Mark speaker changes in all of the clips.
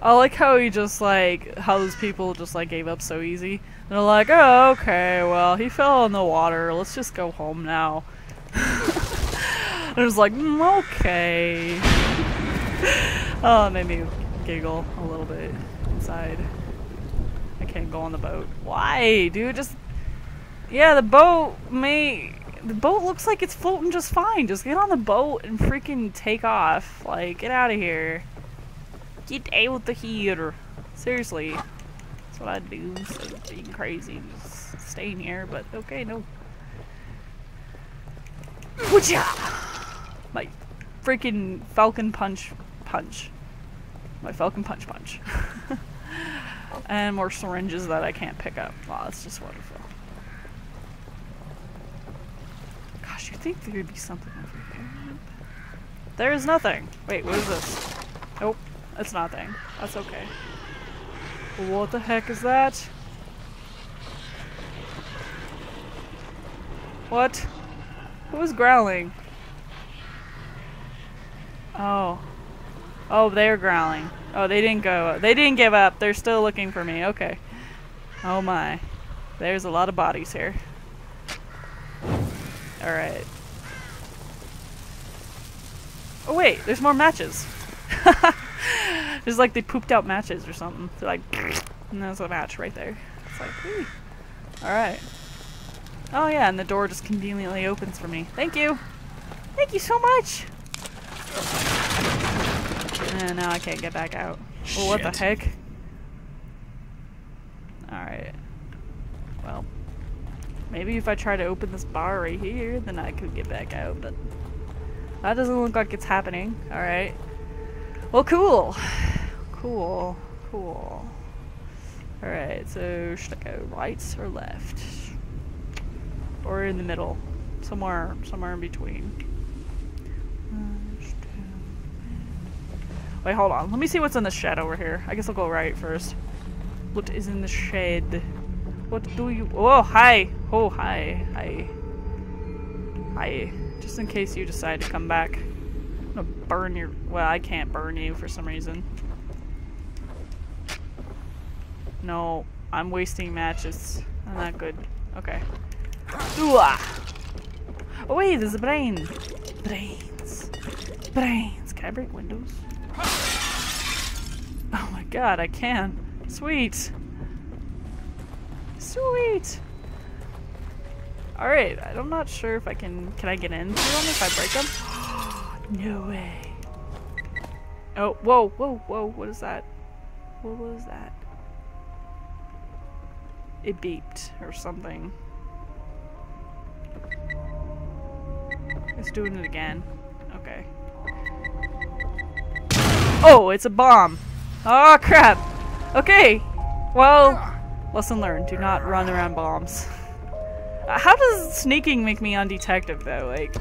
Speaker 1: I like how he just like, how those people just like gave up so easy. They're like, oh, okay, well, he fell in the water. Let's just go home now. I was like, okay. Oh, it made me giggle a little bit inside. I can't go on the boat. Why, dude? Just, yeah, the boat looks like it's floating just fine. Just get on the boat and freaking take off. Like, get out of here. Get out of here. Seriously. That's what I'd do. Instead of being crazy. Just staying here, but okay, no. Whatcha? My freaking falcon punch. My falcon punch. And more syringes that I can't pick up. Wow, that's just wonderful. Gosh, you'd think there'd be something over here. There is nothing. Wait, what is this? Nope, it's nothing. That's okay. What the heck is that? What? Who was growling? Oh. Oh, they're growling. Oh, they didn't go. They didn't give up. They're still looking for me. Okay. Oh my. There's a lot of bodies here. Alright. Oh wait, there's more matches. There's like they pooped out matches or something. They're like, and there's a match right there. It's like, whee. Alright. Oh yeah, and the door just conveniently opens for me. Thank you! Thank you so much! And now I can't get back out. Well, what the heck? Alright. Well. Maybe if I try to open this bar right here, then I could get back out, but that doesn't look like it's happening. Alright. Well, cool. Cool. Alright, so should I go right or left? Or in the middle? Somewhere in between. Wait, hold on. Let me see what's in the shed over here. I guess I'll go right first. What is in the shed? What do you... Oh, hi! Oh, hi. Hi. Just in case you decide to come back. I'm gonna burn your... Well, I can't burn you for some reason. No, I'm wasting matches. I'm not good. Okay. Ooh, ah. Oh, wait, there's a brain. Brains. Can I break windows? Oh my god, I can. Sweet. Alright, I'm not sure if I can I get in through them if I break them? No way. Oh, whoa, what is that? What was that? It beeped or something. It's doing it again. Okay. Oh, it's a bomb. Oh, crap. Okay. Well, lesson learned. Do not run around bombs. How does sneaking make me undetected, though? Like,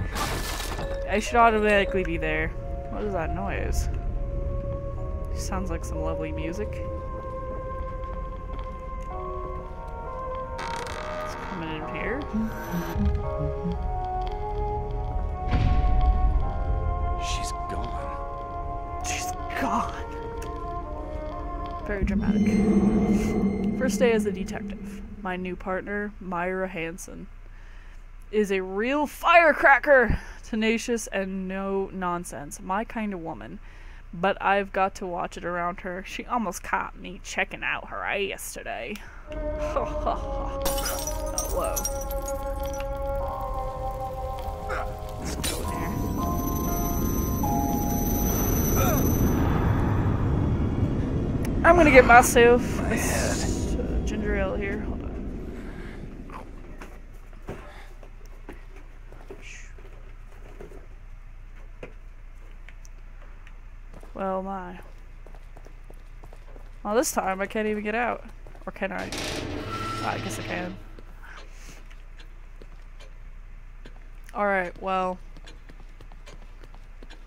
Speaker 1: I should automatically be there. What is that noise? Sounds like some lovely music. It's coming in here.
Speaker 2: She's gone.
Speaker 1: She's gone. Very dramatic. First day as a detective. My new partner, Myra Hansen, is a real firecracker. Tenacious and no nonsense. My kind of woman. But I've got to watch it around her. She almost caught me checking out her ass today. Oh, whoa. Let's go there. I'm gonna get myself a ginger ale here. Hold on. Well, my. Well, this time I can't even get out. Or can I? Oh, I guess I can. Alright, well.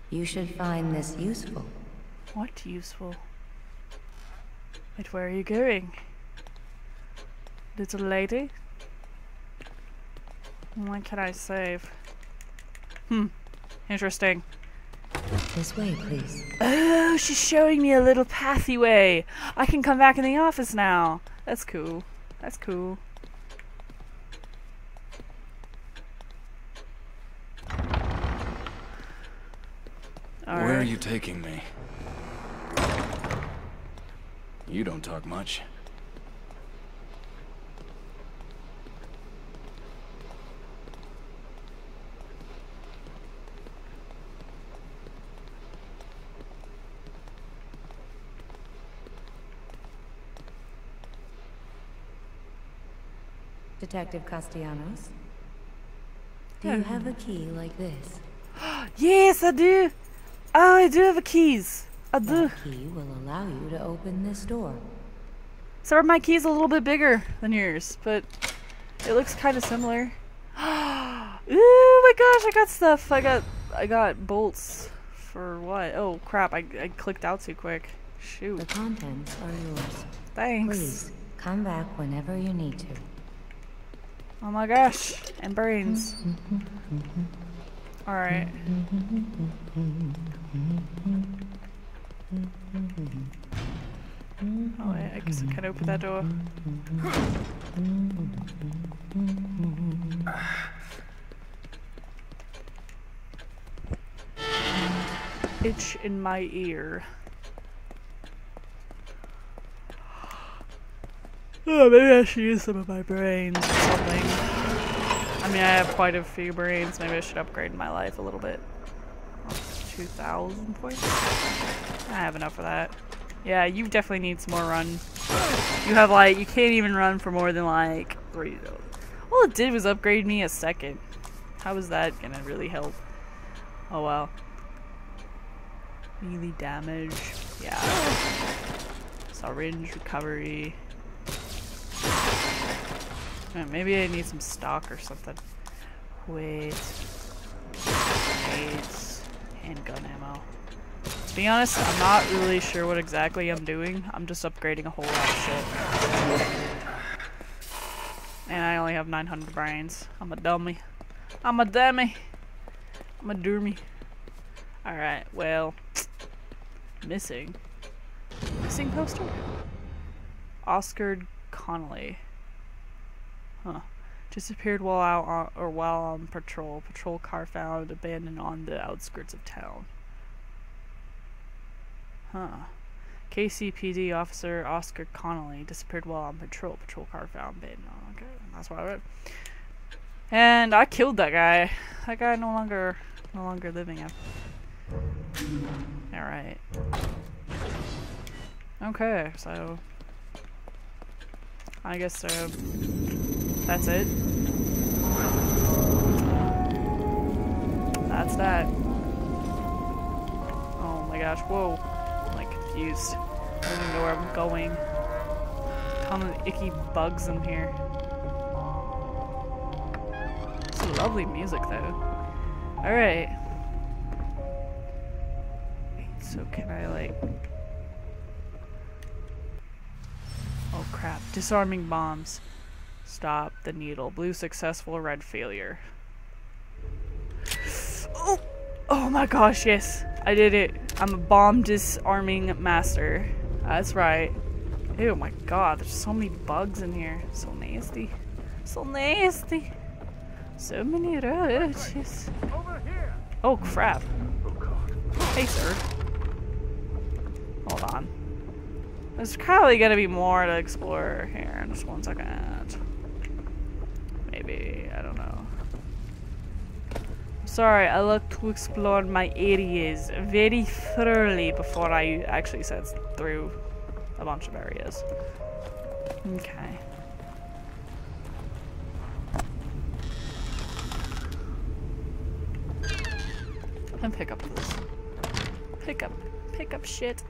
Speaker 3: You should find this useful.
Speaker 1: What useful? Wait, where are you going? Little lady? What can I save? Interesting.
Speaker 3: This way, please.
Speaker 1: Oh, she's showing me a little pathway. I can come back in the office now. That's cool. That's cool.
Speaker 2: Where are you taking me? You don't talk much.
Speaker 3: Detective Castellanos? Do you have a key like this?
Speaker 1: Yes, I do. Oh, I do have the keys. I do.
Speaker 3: That key will allow you to open this door.
Speaker 1: Sorry, my key's a little bit bigger than yours, but it looks kind of similar. Ooh, my gosh, I got stuff. I got bolts for what? Oh crap! I clicked out too quick. Shoot.
Speaker 3: The contents are yours.
Speaker 1: Thanks.
Speaker 3: Please come back whenever you need to.
Speaker 1: Oh my gosh, and brains. All right. Oh wait, I guess I can open that door. Itch in my ear. Oh, maybe I should use some of my brains or something. I mean, I have quite a few brains. Maybe I should upgrade my life a little bit. 2,000 points? I have enough for that. Yeah, you definitely need some more run. You have like, you can't even run for more than like 3. All it did was upgrade me a second. How is that gonna really help? Oh well. Melee damage. Yeah. Syringe recovery. Maybe I need some stock or something. Wait. Grenades. Handgun ammo. To be honest, I'm not really sure what exactly I'm doing. I'm just upgrading a whole lot of shit. And I only have 900 brains. I'm a dummy. I'm a dummy. I'm a dummy. Alright, well. Missing poster? Oscar Connolly. Huh. Disappeared while out on, while on patrol. Patrol car found abandoned on the outskirts of town. Huh. KCPD officer Oscar Connolly disappeared while on patrol. Patrol car found abandoned. Okay, that's what I read. And I killed that guy. That guy no longer living. All right. Okay, so I guess that's it. That's that. Oh my gosh, whoa. I'm like confused. I don't even know where I'm going. Ton of icky bugs in here. Some lovely music though. Alright. So can I like... Oh crap. Disarming bombs. Stop the needle. Blue successful, red failure. Oh! Oh my gosh, yes. I did it. I'm a bomb disarming master. That's right. Ew, my god. There's so many bugs in here. So nasty. So nasty. So many roaches. Oh crap. Hey sir. Hold on. There's probably gonna be more to explore here in just 1 second. Maybe, I don't know. Sorry, I like to explore my areas very thoroughly before I actually set through a bunch of areas. Okay. And pick up this. Pick up shit.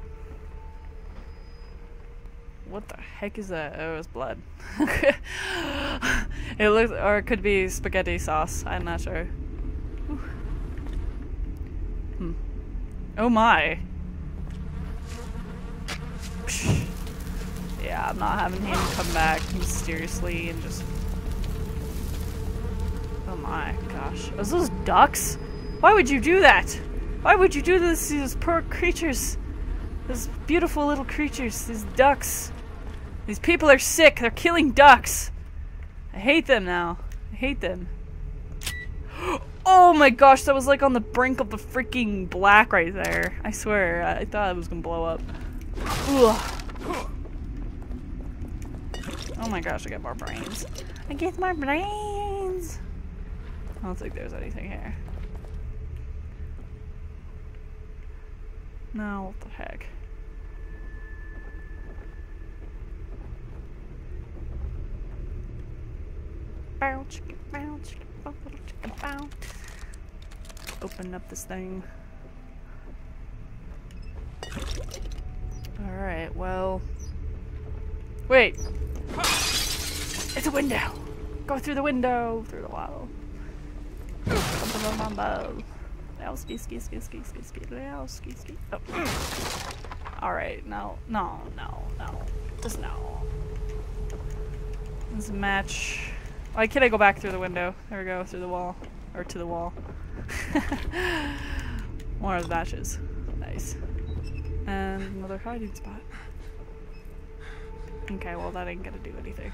Speaker 1: What the heck is that? Oh, it's blood. It looks, or it could be spaghetti sauce. I'm not sure. Oh my. Psh. Yeah, I'm not having him come back mysteriously and just... Oh my gosh. Are those ducks? Why would you do that? Why would you do this to these poor creatures? These beautiful little creatures, these ducks. These people are sick, they're killing ducks. I hate them now. I hate them. Oh my gosh, that was like on the brink of the freaking black right there. I swear, I thought it was gonna blow up. Ugh. Oh my gosh, I get more brains. I get more brains! I don't think there's anything here. No, what the heck? Bow, chicken, bow, chicken, bow, little chicken, bow. Open up this thing. Alright, well... Wait! It's a window! Go through the window! Through the wall. Oh. Alright, no. Just no. This match... Why can't I go back through the window? There we go, through the wall. Or to the wall. More of the matches. Nice. And another hiding spot. Okay, well that ain't gonna do anything.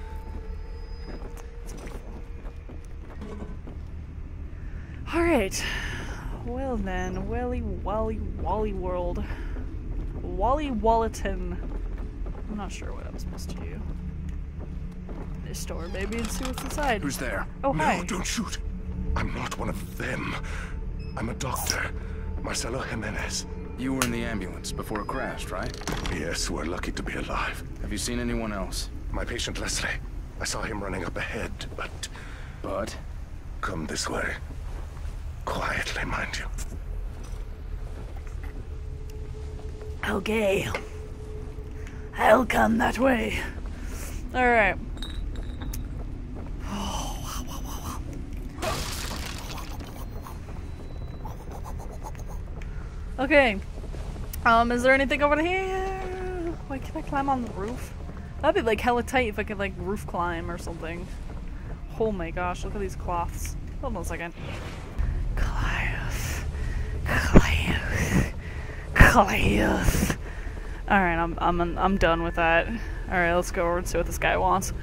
Speaker 1: Alright. Well then, Wally World. Wally Walleton. I'm not sure what I'm supposed to do. This door maybe and see what's inside.
Speaker 2: Who's there?
Speaker 1: Oh, hi.
Speaker 4: No, don't shoot. I'm not one of them. I'm a doctor. Marcelo Jimenez.
Speaker 2: You were in the ambulance before it crashed, right?
Speaker 4: Yes, we're lucky to be alive.
Speaker 2: Have you seen anyone else?
Speaker 4: My patient Leslie. I saw him running up ahead, but...
Speaker 2: But?
Speaker 4: Come this way. Quietly, mind you.
Speaker 1: Okay. I'll come that way. Alright. Okay. Is there anything over here? Wait, can I climb on the roof? That'd be like hella tight if I could like roof climb or something. Oh my gosh, look at these cloths. Hold on a second. Cloth. Alright, I'm done with that. Alright, let's go over and see what this guy wants.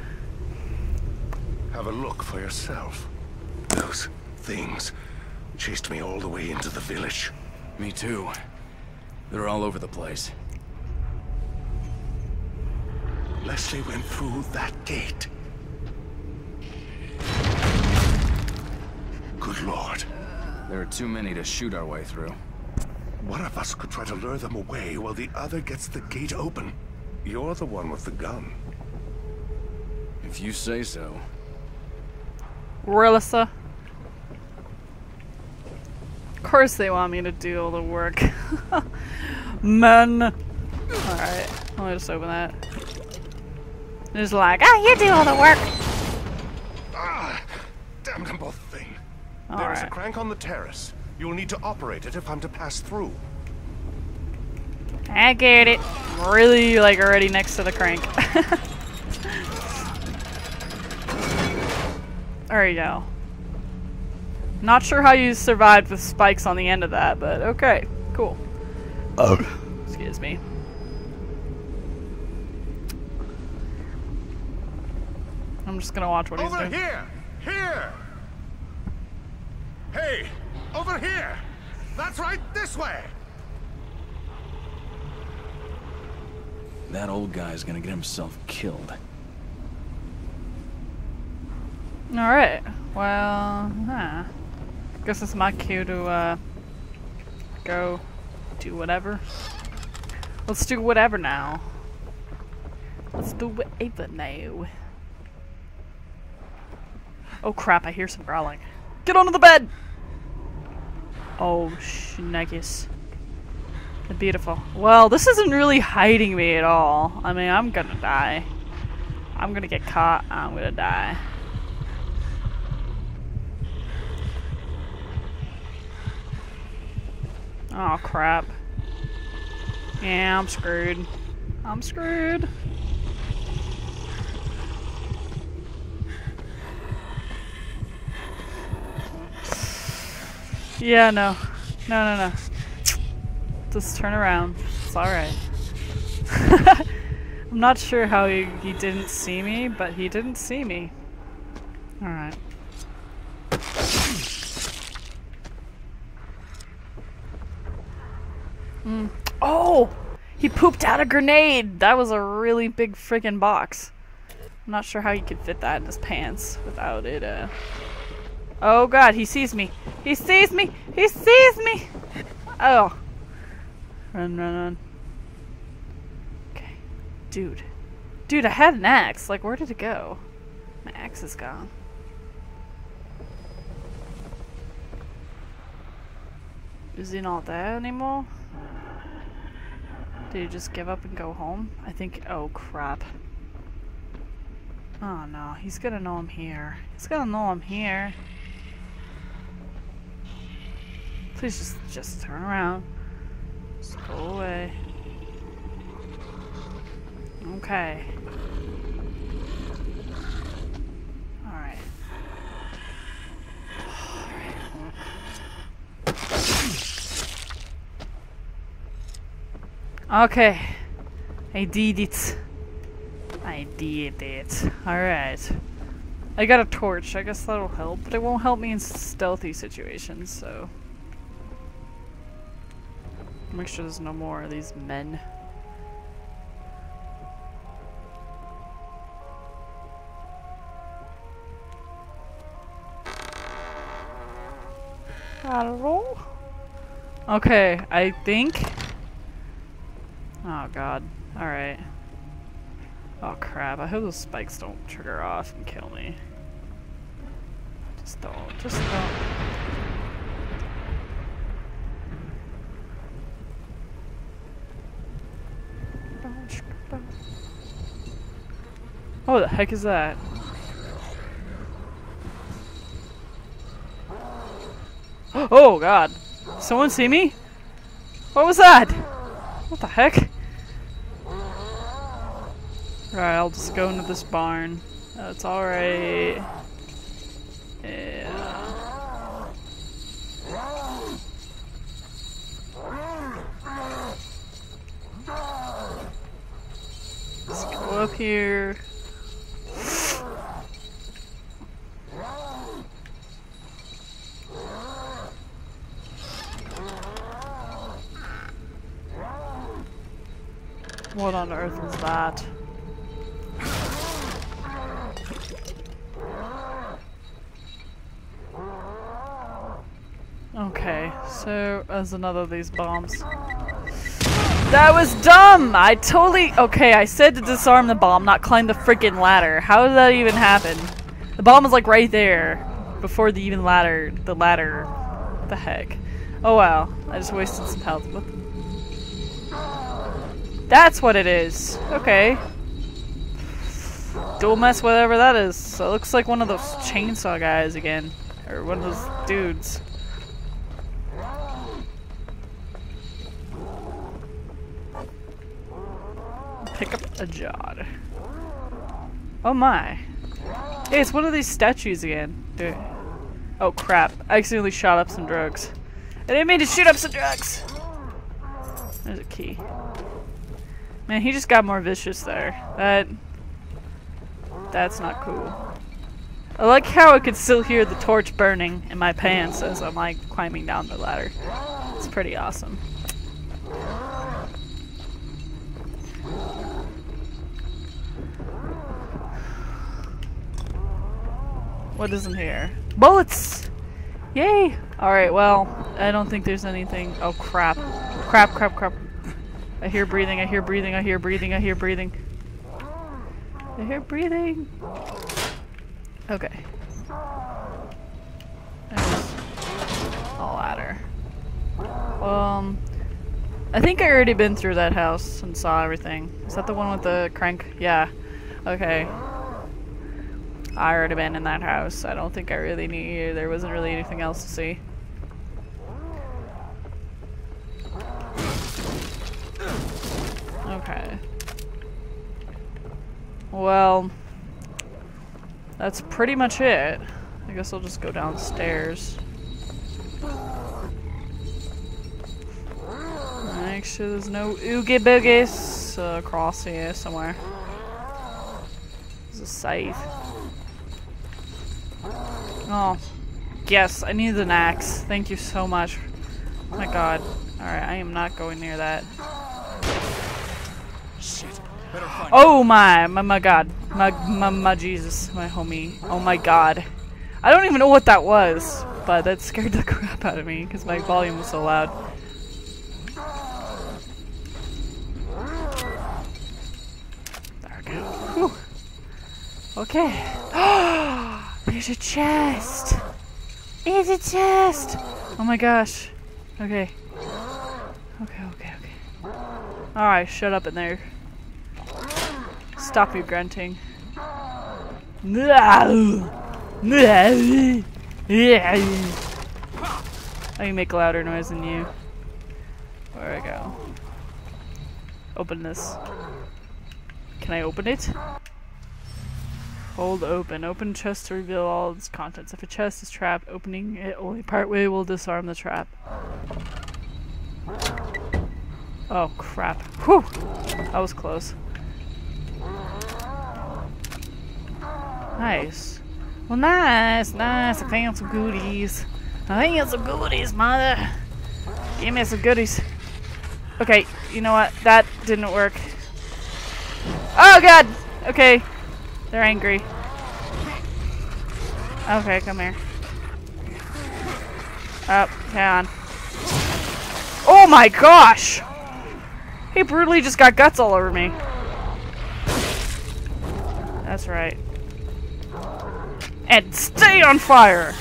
Speaker 4: Have a look for yourself. Those things chased me all the way into the village.
Speaker 2: Me too. They're all over the place.
Speaker 4: Leslie went through that gate. Good Lord.
Speaker 2: There are too many to shoot our way through.
Speaker 4: One of us could try to lure them away while the other gets the gate open. You're the one with the gun.
Speaker 2: If you say so.
Speaker 1: Really, sir? Of course they want me to do all the work. Men. Alright, I'll just open that. Just like, you do all the work!
Speaker 4: Ah! Damn them both thing.
Speaker 1: All
Speaker 4: There is a
Speaker 1: right.
Speaker 4: crank on the terrace. You'll need to operate it if I'm to pass through.
Speaker 1: I get it. I'm really, like, already next to the crank. There you go. Not sure how you survived with spikes on the end of that, but okay. Cool. Oh. Excuse me. I'm just gonna watch what he's
Speaker 4: Over
Speaker 1: doing.
Speaker 4: here! Here! Hey! Over here! That's right, this way!
Speaker 2: That old guy's gonna get himself killed.
Speaker 1: Alright. Well, guess it's my cue to, go do whatever. Let's do whatever now. Let's do whatever now. Oh crap, I hear some growling. Get onto the bed! Oh, schneckis. Beautiful. Well, this isn't really hiding me at all. I mean, I'm gonna die. I'm gonna get caught. I'm gonna die. Oh crap. Yeah, I'm screwed. I'm screwed. Yeah, no. No. Just turn around. It's alright. I'm not sure how he didn't see me, but he didn't see me. Alright. Oh! He pooped out a grenade! That was a really big friggin' box. I'm not sure how he could fit that in his pants without it, Oh god, he sees me! He sees me! He sees me! Oh. Run, run, run. Okay. Dude. Dude, I had an axe. Like, where did it go? My axe is gone. Is he not there anymore? Did he just give up and go home? I think. Oh crap. Oh no, he's gonna know I'm here. He's gonna know I'm here. Please just turn around. Just go away. Okay. Alright. Okay. I did it. I did it. Alright. I got a torch. I guess that'll help, but it won't help me in stealthy situations, so. Make sure there's no more of these men. Hello? Okay, I think. Oh god. Alright. Oh crap, I hope those spikes don't trigger off and kill me. Just don't. Just don't. What the heck is that? Oh god. Someone see me? What was that? What the heck? Right, I'll just go into this barn. That's alright. Yeah. Let's go up here. What on earth is that? Okay, so there's another of these bombs. That was dumb! I totally— okay, I said to disarm the bomb, not climb the freaking ladder. How did that even happen? The bomb was like right there before the ladder. What the heck? Oh wow, I just wasted some health. What the— that's what it is. Okay. Dual mess, whatever that is. So it looks like one of those chainsaw guys again. Or one of those dudes. Pick up a jar. Oh my. Hey, it's one of these statues again. Dude. Oh crap. I accidentally shot up some drugs. I didn't mean to shoot up some drugs! There's a key. Man, he just got more vicious there. That's not cool. I like how I could still hear the torch burning in my pants as I'm like climbing down the ladder. It's pretty awesome. What is in here? Bullets! Yay! Alright, well, I don't think there's anything. Oh crap. Crap, crap, crap. I hear breathing, I hear breathing, I hear breathing, I hear breathing. I hear breathing. Okay. There's a ladder. I think I already been through that house and saw everything. Is that the one with the crank? Yeah. Okay. I already been in that house. I don't think I really need— there wasn't really anything else to see. Okay. Well, that's pretty much it. I guess I'll just go downstairs. Alright. make sure there's no oogie boogies across here somewhere. There's a save. Oh, yes, I need an axe. Thank you so much. Oh my god. Alright, I am not going near that.
Speaker 2: Shit. Better find
Speaker 1: Oh my god. My Jesus, my homie. Oh my god. I don't even know what that was, but that scared the crap out of me because my volume was so loud. There we go. Whew. Okay. There's a chest. It's a chest. Oh my gosh. Okay. Okay. Alright, shut up in there. Stop you grunting. I can make louder noise than you. Where I go? Open this. Can I open it? Hold open. Open chest to reveal all its contents. If a chest is trapped, opening it only partway will disarm the trap. Oh crap. Whew! That was close. Nice. Well, nice. I found some goodies. Mother. Give me some goodies. Okay, you know what? That didn't work. Oh god! Okay. They're angry. Okay, come here. Up, hang on. Oh my gosh! He brutally just got guts all over me. That's right. And stay on fire!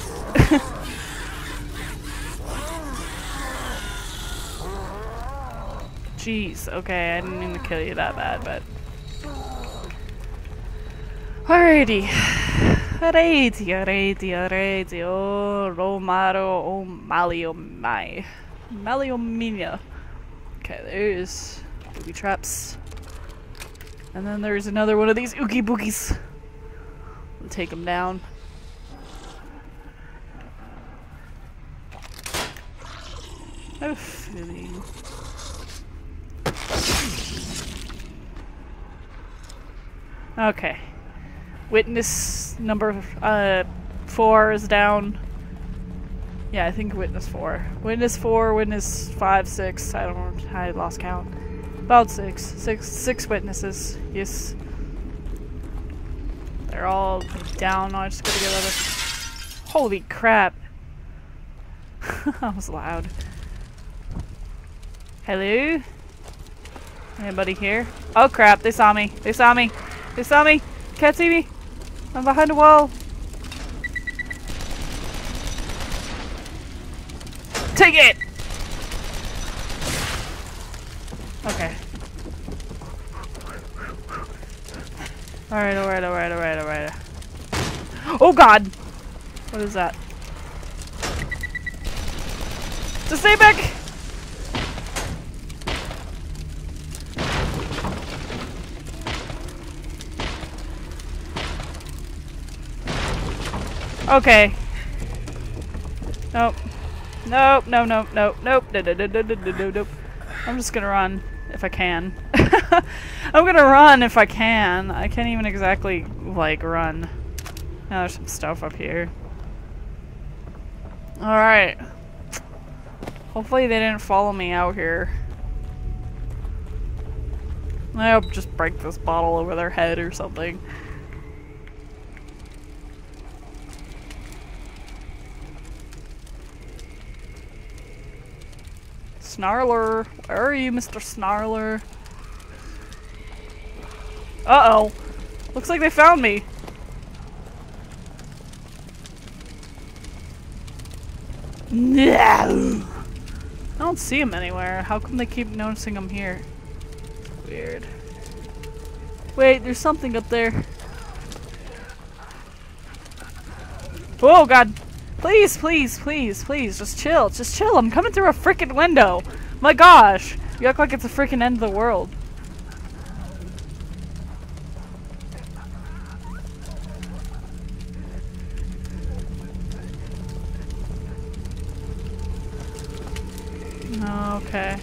Speaker 1: Jeez, okay, I didn't mean to kill you that bad, but... Alrighty. Alrighty. Oh, Romaro, oh, Mali, oh, my. Mali, oh, Mina. Okay, there's booby traps. And then there's another one of these oogie boogies. We'll take them down. Oh, feeling. Okay. Witness number 4 is down. Yeah, I think witness 4. Witness 4, witness 5, 6. I don't know. I lost count. About 6. Six witnesses. Yes. They're all down. I just gotta get other. Holy crap. That was loud. Hello? Anybody here? Oh crap, they saw me. They saw me. They saw me. Can't see me. I'm behind a wall. Take it! Okay. Alright. Oh god! What is that? Just stay back! Okay. Nope. Nope. Nope. I'm just gonna run if I can. I'm gonna run if I can. I can't even exactly, like, run. Now there's some stuff up here. Alright. Hopefully they didn't follow me out here. I'll just break this bottle over their head or something. Snarler, where are you, Mr. Snarler? Uh-oh. Looks like they found me. No. I don't see him anywhere. How come they keep noticing I'm here? Weird. Wait, there's something up there. Oh god. Please, just chill. Just chill. I'm coming through a freaking window. My gosh. You act like it's the freaking end of the world. Okay.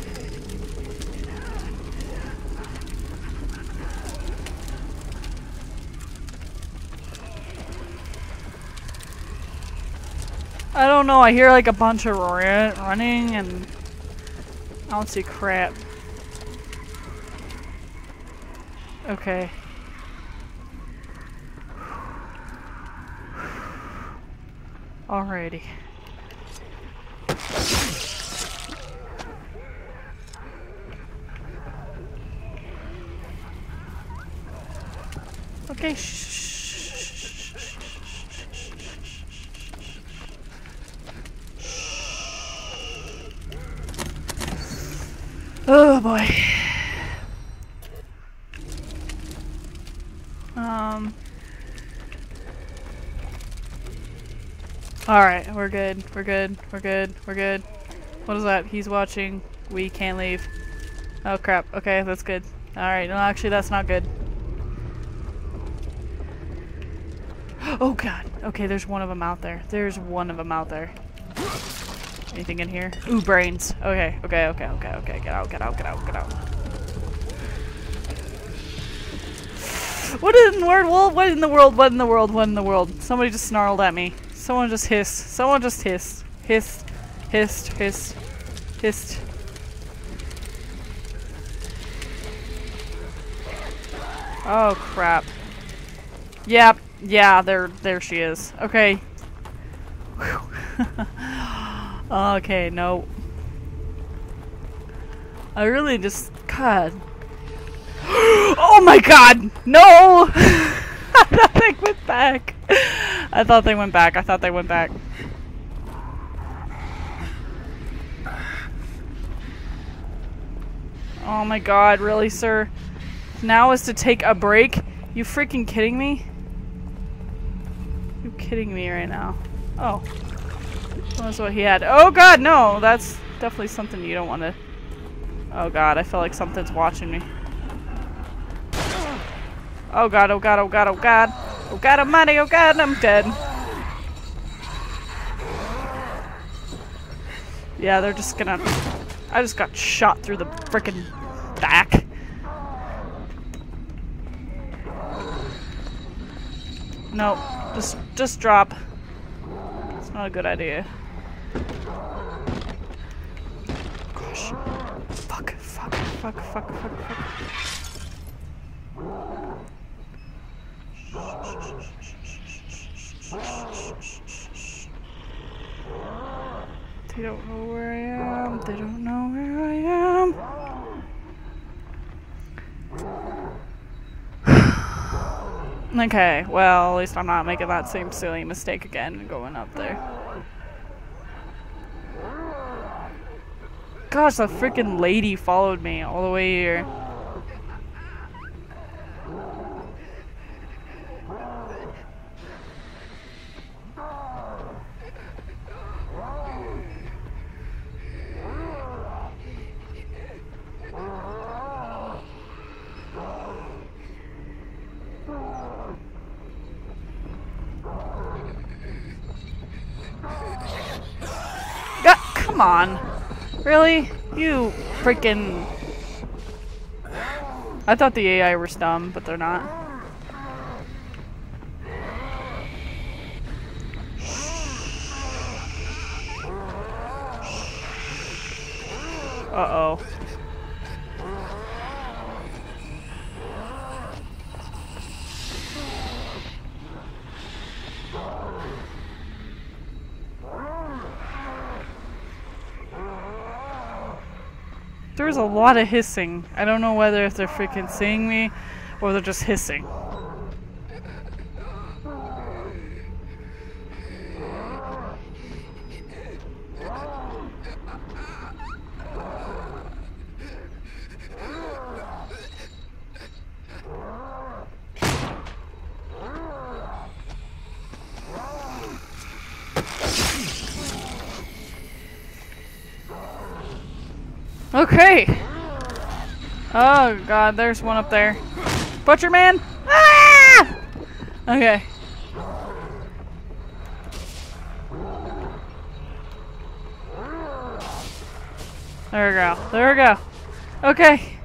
Speaker 1: I don't know, I hear like a bunch of running and I don't see crap. Okay. Alrighty. Okay, oh boy. Alright, we're good. We're good. We're good. We're good. What is that? He's watching. We can't leave. Oh crap. Okay, that's good. Alright, no, actually that's not good. Oh god. Okay, there's one of them out there. There's one of them out there. Anything in here? Ooh, brains. Okay, okay, okay, okay, okay. Get out, get out, get out, get out. What in the world? What in the world? What in the world? What in the world? Somebody just snarled at me. Someone just hissed. Someone just hissed. Hissed. Hissed. Hissed. Hissed. Oh crap. Yep. Yeah, there she is. Okay. Okay, no. I really just... God. Oh my god! No! I thought they went back. I thought they went back. I thought they went back. Oh my god, really, sir? Now is to take a break? You freaking kidding me? You kidding me right now? Oh. That's what he had. Oh god, no! That's definitely something you don't want to... Oh god, I feel like something's watching me. Oh god, oh god, oh god, oh god. Oh god almighty, oh god, I'm dead. Yeah, they're just gonna... I just got shot through the frickin' back. No, just drop. It's not a good idea. Gosh. Fuck, fuck, fuck, fuck, fuck, fuck. They don't know where I am. They don't know where I am. Okay, well, at least I'm not making that same silly mistake again and going up there. Gosh, that freaking lady followed me all the way here. Come on. Really? You freaking... I thought the AI were dumb, but they're not. Uh-oh. There's a lot of hissing. I don't know whether if they're freaking seeing me or they're just hissing. Okay. Oh god, there's one up there. Butcher man! Ah! Okay. There we go. There we go. Okay.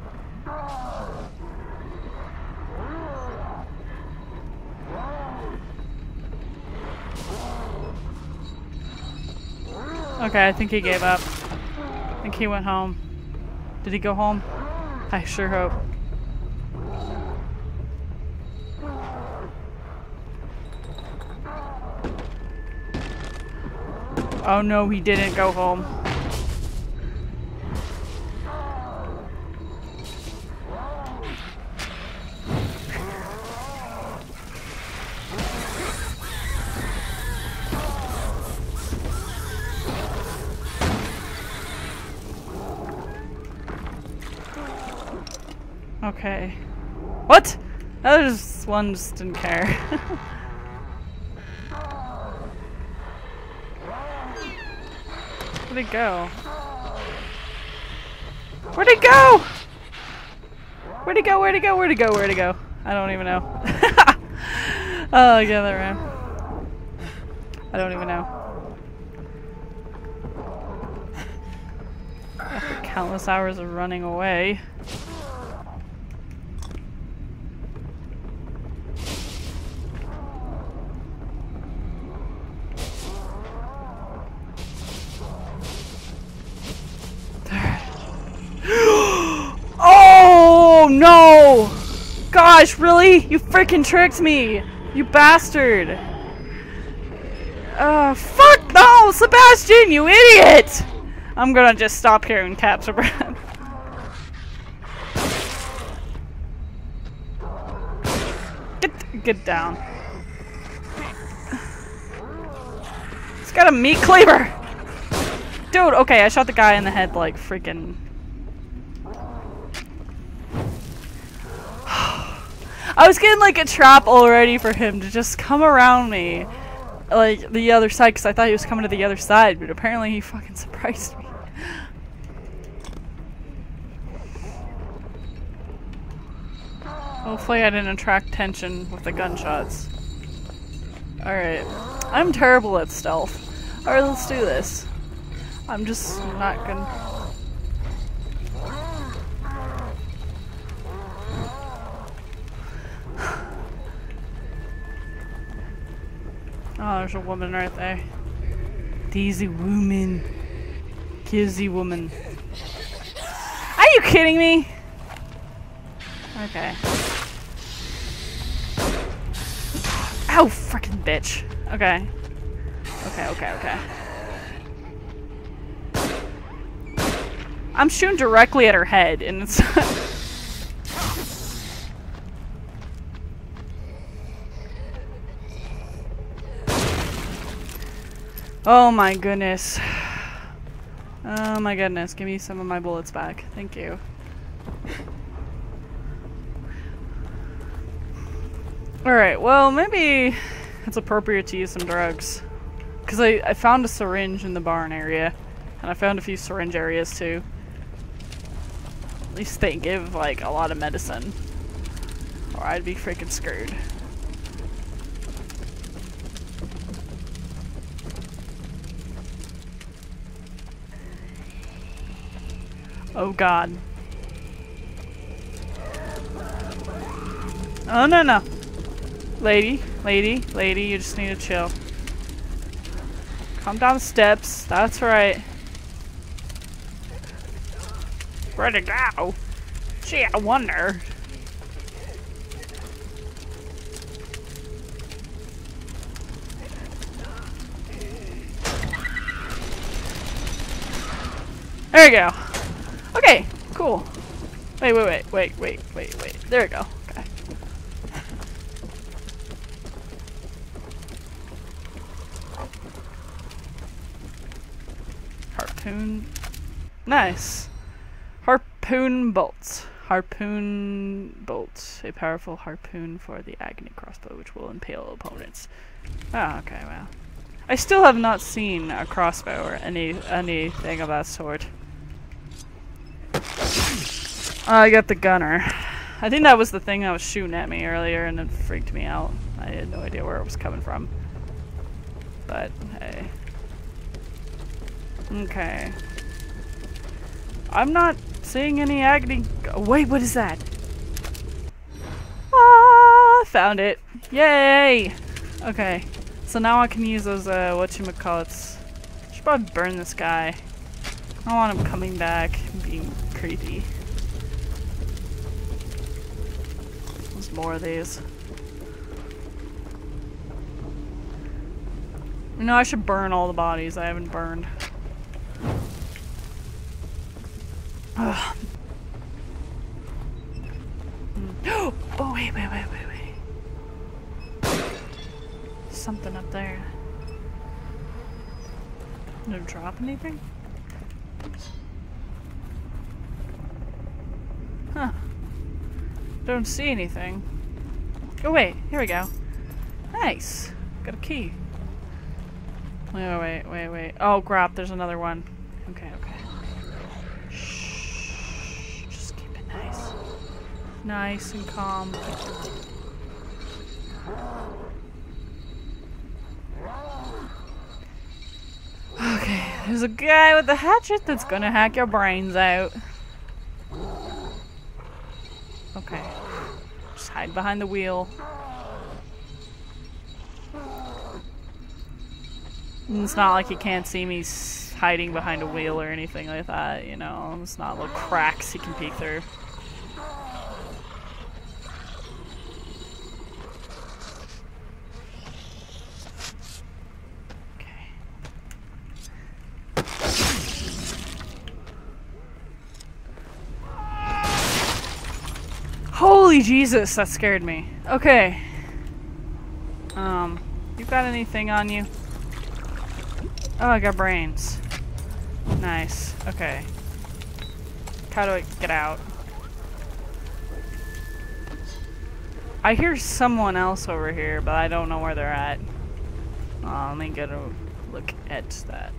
Speaker 1: Okay, I think he gave up. I think he went home. Did he go home? I sure hope. Oh no, he didn't go home. Okay. What? That was one just didn't care. Where'd it go? Where'd it go? Where'd it go? Where'd it go? Where'd it go? Where'd it go? I don't even know. Oh, yeah, that ran. I don't even know. After countless hours of running away. Oh no! Gosh, really? You freaking tricked me! You bastard! Fuck no! Sebastian, you idiot! I'm gonna just stop here and capture breath. Get down. It's got a meat cleaver! Dude, okay, I shot the guy in the head like freaking... I was getting like a trap already for him to just come around me, like the other side, because I thought he was coming to the other side, but apparently he fucking surprised me. Hopefully I didn't attract tension with the gunshots. Alright. I'm terrible at stealth. Alright, let's do this. I'm just not gonna... Oh, there's a woman right there. Daisy woman. Kizzy woman. Are you kidding me? Okay. Ow, frickin' bitch. Okay. Okay. I'm shooting directly at her head, and it's... Oh my goodness. Oh my goodness. Give me some of my bullets back. Thank you. Alright, well maybe it's appropriate to use some drugs. Because I found a syringe in the barn area. And I found a few syringe areas too. At least they give like a lot of medicine. Or I'd be freaking screwed. Oh god. Oh no. Lady, you just need to chill. Come down the steps, that's right. Where'd it go? Gee, I wonder. There you go. Okay, cool. Wait. There we go. Okay. Harpoon. Nice. Harpoon bolts. Harpoon bolts. A powerful harpoon for the agony crossbow, which will impale opponents. Oh, okay, well. I still have not seen a crossbow or anything of that sort. I got the gunner. I think that was the thing that was shooting at me earlier and it freaked me out. I had no idea where it was coming from. But, hey. Okay. I'm not seeing any agony. Wait, what is that? Ah, I found it. Yay! Okay. So now I can use those, whatchamacallits. should probably burn this guy. I don't want him coming back and being creepy. There's more of these. You know, I should burn all the bodies I haven't burned. Ugh. Oh, wait. Something up there. Did it drop anything? Huh. Don't see anything. Oh, wait. Here we go. Nice. Got a key. Wait. Oh, crap. There's another one. Okay. Shh. Just keep it nice. Nice and calm. Okay, there's a guy with a hatchet that's gonna hack your brains out. Okay. Just hide behind the wheel. And it's not like he can't see me hiding behind a wheel or anything like that, you know. It's not little cracks he can peek through. Holy Jesus, that scared me. Okay. You got anything on you? Oh, I got brains. Nice. Okay. How do I get out? I hear someone else over here, but I don't know where they're at. Let me get a look at that.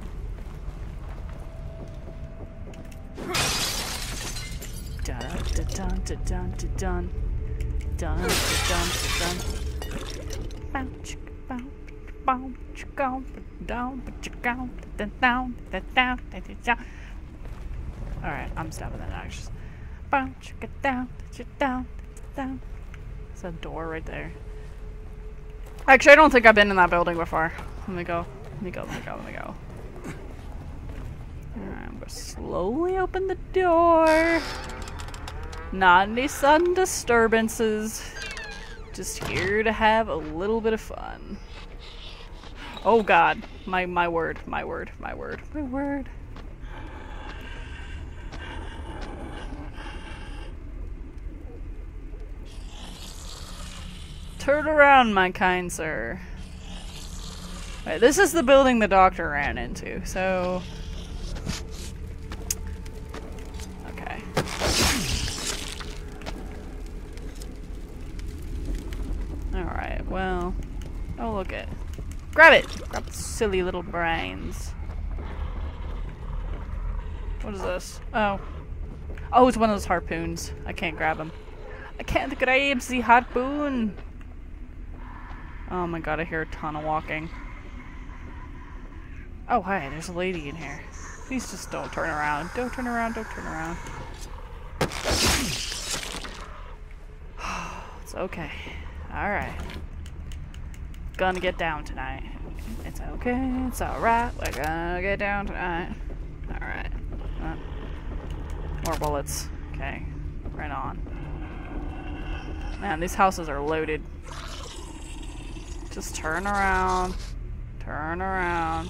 Speaker 1: Alright, I'm stopping that action. There's a door right there. Actually, I don't think I've been in that building before. Let me go. Alright, I'm gonna slowly open the door. Not any sudden disturbances. Just here to have a little bit of fun. Oh god. My word. Turn around, my kind sir. Right, this is the building the doctor ran into, so... Okay. Alright, well... Oh, look it. Grab it! Grab the silly little brains. What is this? Oh. Oh, it's one of those harpoons. I can't grab them. I can't grab the harpoon! Oh my god, I hear a ton of walking. Oh, hi, there's a lady in here. Please just don't turn around. Don't turn around. It's okay. Alright. Gonna get down tonight. It's okay, it's alright. We're gonna get down tonight. Alright. More bullets. Okay. Right on. Man, these houses are loaded. Just turn around. Turn around,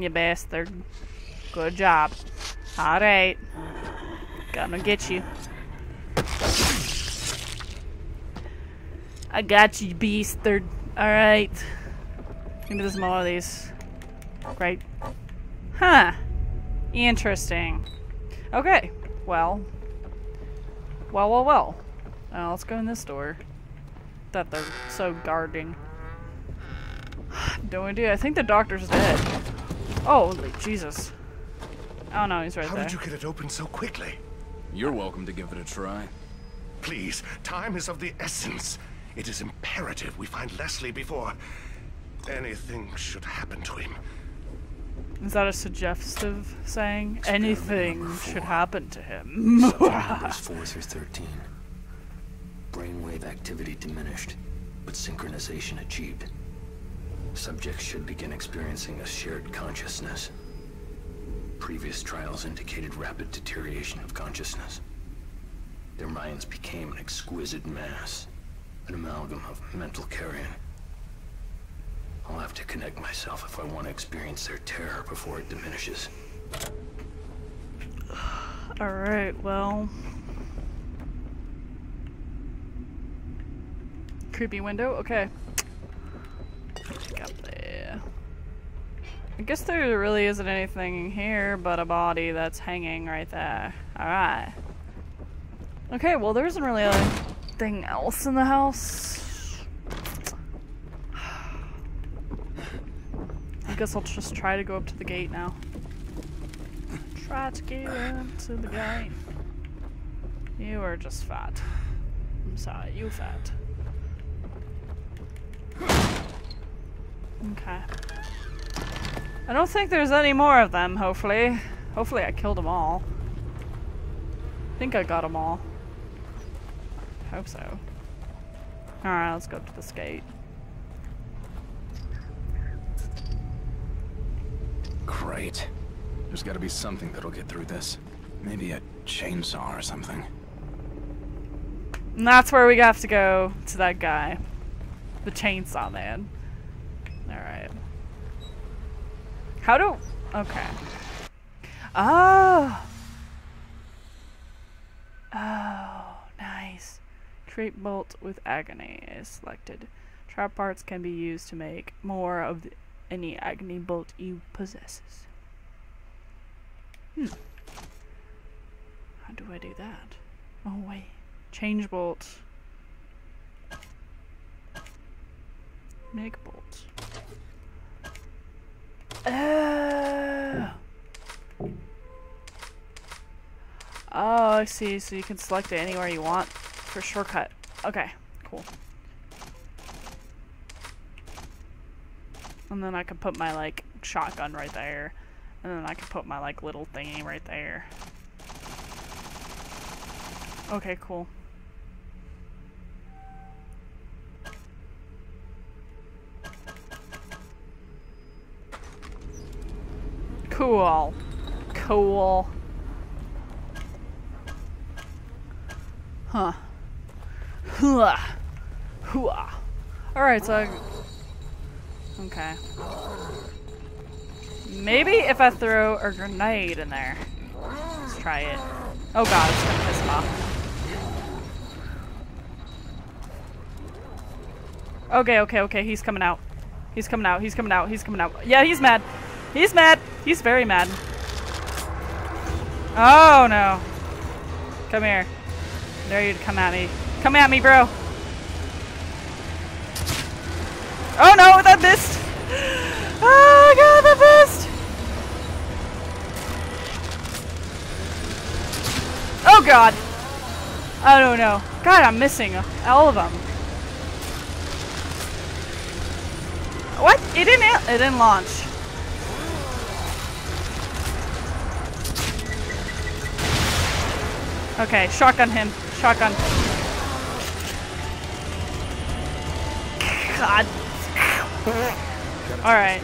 Speaker 1: you bastard. Good job. Alright. Gonna get you. I got you, beastard. Alright. Give me some more of these. Great. Huh. Interesting. Okay. Well. Let's go in this door. That they're so guarding. No idea. I think the doctor's dead. Oh, Jesus. Oh no, he's right there.
Speaker 4: How did you get it open so quickly?
Speaker 2: You're welcome to give it a try.
Speaker 4: Please, time is of the essence. It is imperative we find Leslie before anything should happen to him.
Speaker 1: Is that a suggestive saying? Anything should happen to him.
Speaker 5: Numbers 4 through 13. Brainwave activity diminished, but synchronization achieved. Subjects should begin experiencing a shared consciousness. Previous trials indicated rapid deterioration of consciousness. Their minds became an exquisite mass, an amalgam of mental carrion. I'll have to connect myself if I want to experience their terror before it diminishes.
Speaker 1: Alright, well. Creepy window? Okay. Up there. I guess there really isn't anything here but a body that's hanging right there. Alright. Okay, well there isn't really anything else in the house. I guess I'll just try to go up to the gate now. Try to get up to the gate. You are just fat. I'm sorry, you fat. Okay. I don't think there's any more of them, hopefully. Hopefully I killed them all. I think I got them all. Hope so. Alright, let's go up to this gate.
Speaker 2: Great. There's gotta be something that'll get through this. Maybe a chainsaw or something.
Speaker 1: And that's where we have to go, to that guy. The chainsaw man. Alright. How do... Okay. Oh! Oh, nice. Create bolt with agony is selected. Trap parts can be used to make more of any agony bolt you possesses. How do I do that? Oh wait. Change bolt. Make bolt. Oh, I see. So you can select it anywhere you want for shortcut. Okay, cool. And then I can put my like shotgun right there. And then I can put my like little thingy right there. Okay, cool. Cool. Cool. Huh. Hua. Hua. Alright, so okay. Maybe if I throw a grenade in there. Let's try it. Oh god, it's gonna piss him off. Okay, he's coming out. He's coming out, he's coming out, he's coming out. Yeah, he's mad. He's mad. He's very mad. Oh no. Come here. Dare you to come at me. Come at me, bro. Oh no, that missed. Oh god, that missed. Oh god. I don't know. God, I'm missing all of them. What? It didn't launch. Okay, shotgun him. Shotgun. God. Alright.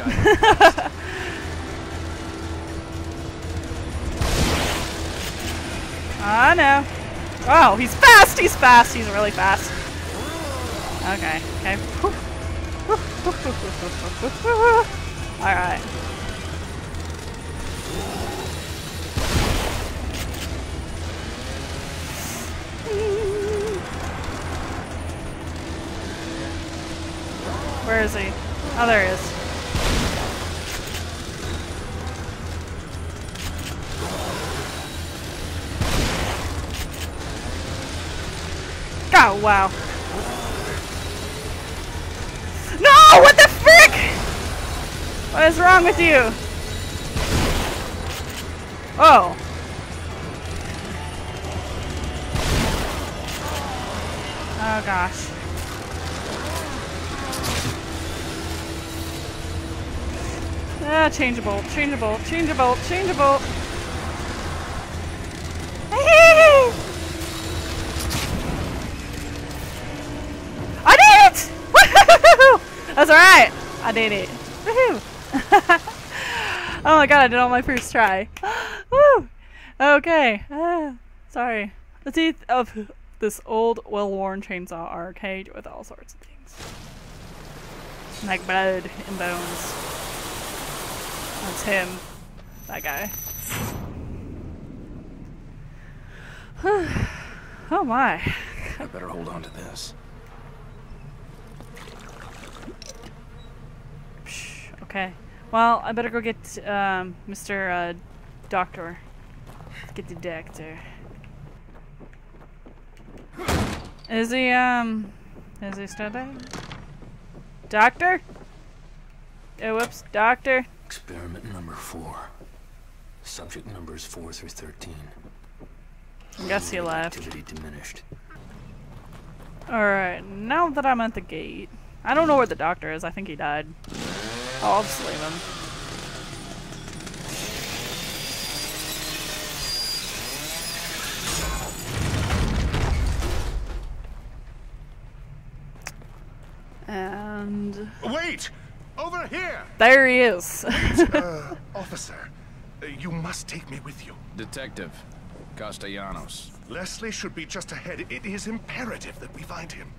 Speaker 1: I know. Oh, he's fast! He's fast! He's really fast. Okay, okay. Alright. Where is he? Oh, there he is. Oh, wow. No! What the frick? What is wrong with you? Oh. Oh, gosh. Ah, change a bolt, change a bolt, change a bolt, change a bolt. I did it! Woohoo! That's alright. I did it. Woohoo! Oh my god, I did it on my first try. Woo! Okay. Sorry. The teeth of this old, well-worn chainsaw are caged with all sorts of things. Like blood and bones. That's him. That guy. Oh my.
Speaker 2: I better hold on to this.
Speaker 1: Okay. Well, I better go get Mr. Doctor. Get the doctor. Is he still there? Doctor? Oh, whoops. Doctor?
Speaker 5: Experiment number 4. Subject numbers 4 through 13.
Speaker 1: I guess he left.
Speaker 5: Activity diminished.
Speaker 1: Alright, now that I'm at the gate. I don't know where the doctor is. I think he died. Oh, I'll just leave him. And...
Speaker 4: Wait! Over here!
Speaker 1: there he is.
Speaker 4: Officer, you must take me with you.
Speaker 2: Detective Castellanos.
Speaker 4: Leslie should be just ahead. It is imperative that we find him.